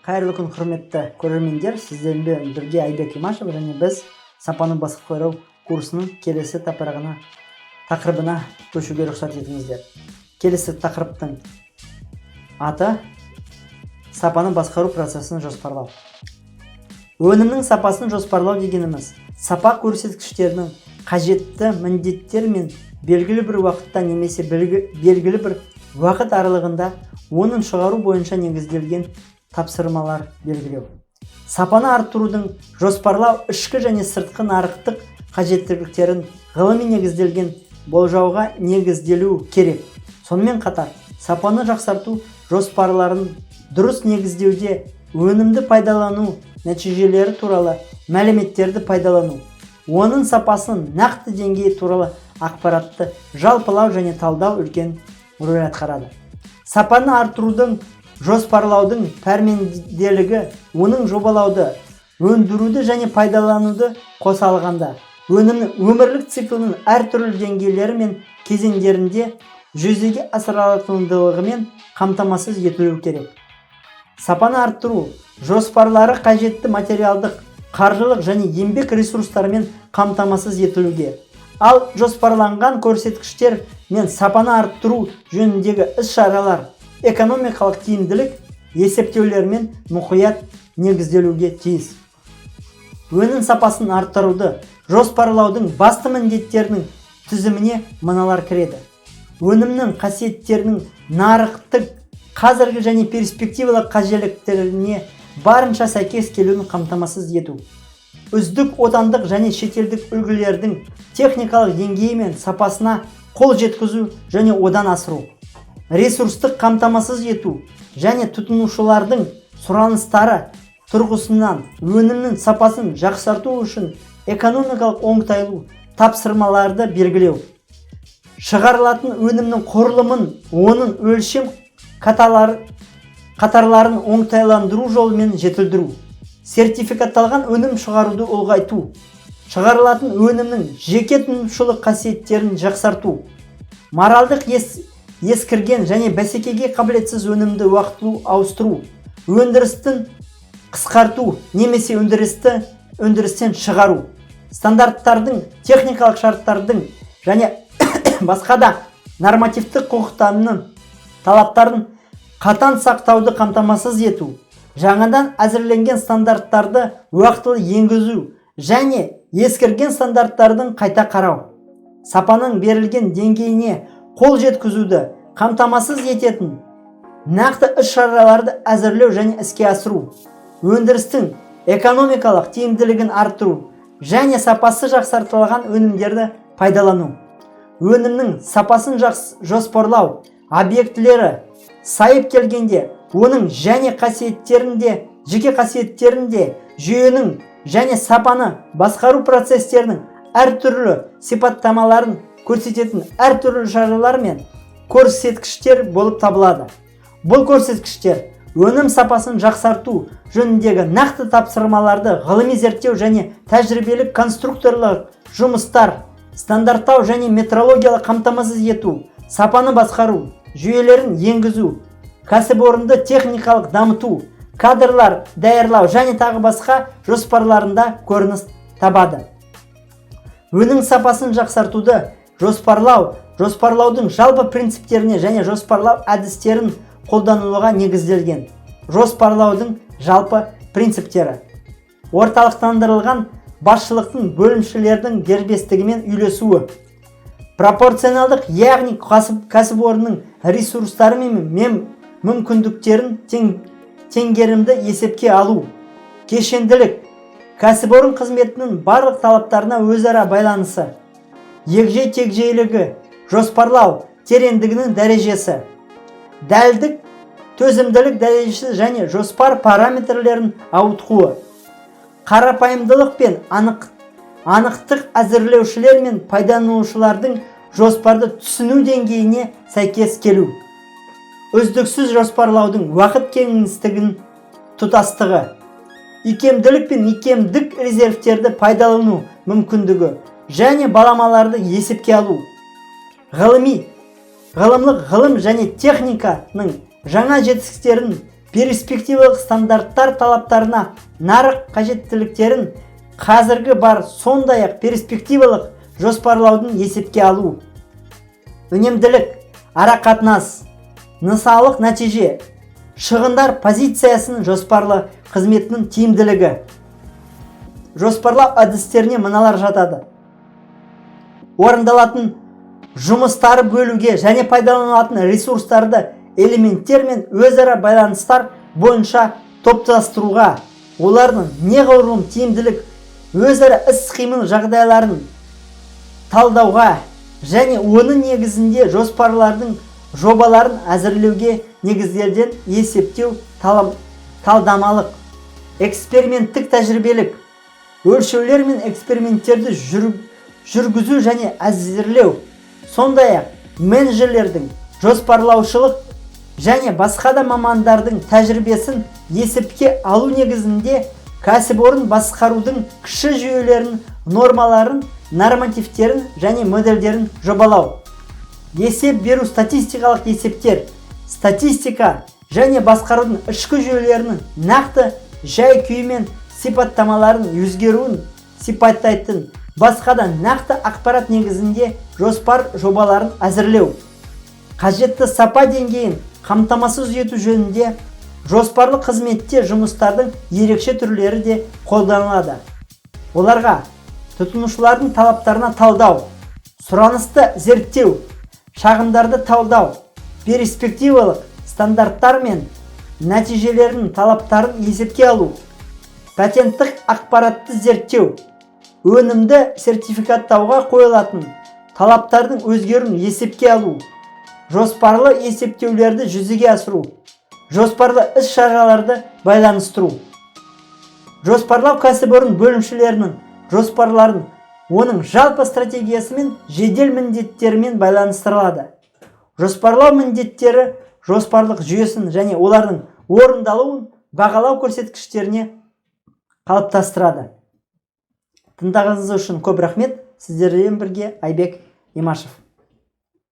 Қайырлы күн, құрметті көрермендер. Сіздермен бірге Айбек Имашев және біз сапаны басқару курсының келесі тақырыбына көшуге рұқсат етіңіздер. Келесі тақырыптың аты сапаны басқару процесін жоспарлау. Өнімнің сапасын жоспарлау дегеніміз сапа көрсеткіштерінің қажетті міндеттер мен белгілі бір уақытта немесе белгілі бір уақыт аралығында оның шығару бойынша негізделген тапсырмалар белгілеу. Сапаны арттырудың жоспарлау ішкі және сыртқы нарықтық қажеттіліктерін ғылыми негізделген болжауға негізделу керек. Сонымен қатар, сапаны жақсарту жоспарларын дұрыс негіздеуде өнімді пайдалану нәтижелері туралы мәліметтерді пайдалану, оның сапасын нақты деңгейі туралы ақпаратты жалпылау және талдау үлкен рөл атқарады. Сапаны арттырудың жоспарлаудың пәрменделігі оның жобалауды, өндіруді және пайдалануды қоса алғанда, өнімнің өмірлік циклінің әртүрлі деңгейлері мен кезеңдерінде жүзеге асырылатындығымен қамтамасыз етілуі керек. Сапаны арттыру жоспарлары қажетті материалдық, қаржылық және еңбек ресурстарымен қамтамасыз етілуге, ал жоспарланған көрсеткіштер мен сапаны арттыру жөніндегі іс-шаралар экономикалық тиімділік есептеулермен мұқият негізделуге тиіс. Өнім сапасын арттыруды жоспарлаудың басты міндеттерінің тізіміне мыналар кіреді. Өнімнің қасиеттерінің нарықтық, қазіргі және перспективалық қажеттіліктеріне барынша сәйкес келуін қамтамасыз ету. Үздік отандық және шетелдік үлгілердің техникалық деңгейі мен сапасына қол жеткізу және одан асыру. Ресурстық қамтамасыз ету және тұтынушылардың сұраныстары тұрғысынан өнімнің сапасын жақсарту үшін экономикалық оңтайлы тапсырмаларды белгілеу. Шығарылатын өнімнің құрылымын, оның өлшем қатарларын оңтайландыру жолымен жетілдіру. Сертификатталған өнім шығаруды ұлғайту. Шығарылатын өнімнің жеке тұтынушылық қасиеттерін жақсарту. Моральдық ескірген және бәсекеге қабілетсіз өнімді уақытылы ауыстыру. Өндірістің қысқарту немесе өндірістен шығару. Стандарттардың, техникалық шарттардың және басқа да нормативтік құқықтарының талаптарын қатаң сақтауды қамтамасыз ету. Жаңадан әзірленген стандарттарды уақытылы енгізу және ескірген стандарттардың қайта қарау. Сапаның берілген деңгейіне қол жеткізуді қамтамасыз ететін нақты іс-шараларды әзірлеу және іске асыру. Өндірістің экономикалық тиімділігін арттыру және сапасы жақсартылған өнімдерді пайдалану. Өнімнің сапасын жоспарлау объектілері сайып келгенде оның және жеке қасиеттерінде жүйенің және сапаны басқару процестерінің әртүрлі сипаттамаларын көрсететін әртүрлі шаралар мен көрсеткіштер болып табылады. Бұл көрсеткіштер өнім сапасын жақсарту жөніндегі нақты тапсырмаларды ғылыми зерттеу және тәжірибелік конструкторлық жұмыстар, стандарттау және метрологиялық қамтамасыз ету, сапаны басқару жүйелерін енгізу, кәсіпорынды техникалық дамыту, кадрлар даярлау және тағы басқа жоспарларында көрініс табады. Өнім сапасын жақсартуды жоспарлаудың жалпы принциптеріне және жоспарлау әдістерін қолдануға негізделген. Жоспарлаудың жалпы принциптері: орталықтандырылған басшылықтың бөлімшелердің дербестігімен үйлесуі, пропорционалдық, яғни кәсіпорынның ресурстары мен мүмкіндіктерін теңгерімді есепке алу, кешенділік, кәсіпорын қызметінің барлық талаптарына өзара байланысы, егжей-тегжейлігі, жоспарлау тереңдігінің дәрежесі, дәлдік, төзімділік дәрежесі және жоспар параметрлерін ауытқуы, қарапайымдылық пен анықтық әзірлеушілер мен пайдаланушылардың жоспарды түсіну деңгейіне сәйкес келу, үздіксіз жоспарлаудың уақыт кеңістігін тұтастығы, икемділік пен икемдік резервтерді пайдалану мүмкіндігі және баламаларды есепке алу, ғылым және техниканың жаңа жетістіктерін перспективалық стандарттар талаптарына, нарық қажеттіліктерін, қазіргі бар сондай-ақ перспективалық жоспарлаудың есепке алу. Үнемділік, арақатынас, нысаналық нәтиже, шығындар позициясын жоспарлы қызметінің тиімділігі. Жоспарлау әдістеріне мыналар жатады. Орындалатын жұмыстары бөлуге және пайдаланылатын ресурстарды элементтер мен өзара байланыстар бойынша топтастыруға, олардың неғұрлым тиімділік, өзара іс-қимыл жағдайларын талдауға және оның негізінде жоспарлардың жобаларын әзірлеуге негізделген есептеу талдамалық, эксперименттік тәжірибелік, өлшеулер мен эксперименттерді жүргізу және әзірлеу, сондай-ақ менеджерлердің жоспарлаушылық және басқа да мамандардың тәжірибесін есепке алу негізінде кәсіпорын басқарудың кіші жүйелерін, нормаларын, нормативтерін және модельдерін жобалау. Есеп беру статистикалық есептер, статистика және басқарудың ішкі жүйелерінің нақты жай-күйі мен сипаттамаларын өзгеруін сипаттайтын басқа да нақты ақпарат негізінде жоспар жобаларын әзірлеу. Қажетті сапа деңгейін қамтамасыз ету жөнінде жоспарлы қызметте жұмыстардың ерекше түрлері де қолданылады. Оларға тұтынушылардың талаптарына талдау, сұранысты зерттеу, шағымдарды талдау, перспективалық стандарттар мен нәтижелерінің талаптарын есепке алу, патенттік ақпаратты зерттеу, өнімді сертификаттауға қойылатын талаптардың өзгеруін есепке алу, жоспарлы есептеулерді жүзеге асыру, жоспарлы іс-шараларды байланыстыру. Жоспарлау кәсіпорын бөлімшелерінің жоспарларын оның жалпы стратегиясы мен жедел міндеттерімен байланыстырылады. Жоспарлау міндеттері жоспарлық жүйесін және олардың орындалуын бағалау көрсеткіштеріне қалыптастырады. Тыңдағаныңыз үшін көп рахмет. Сіздермен бірге Айбек Имашев.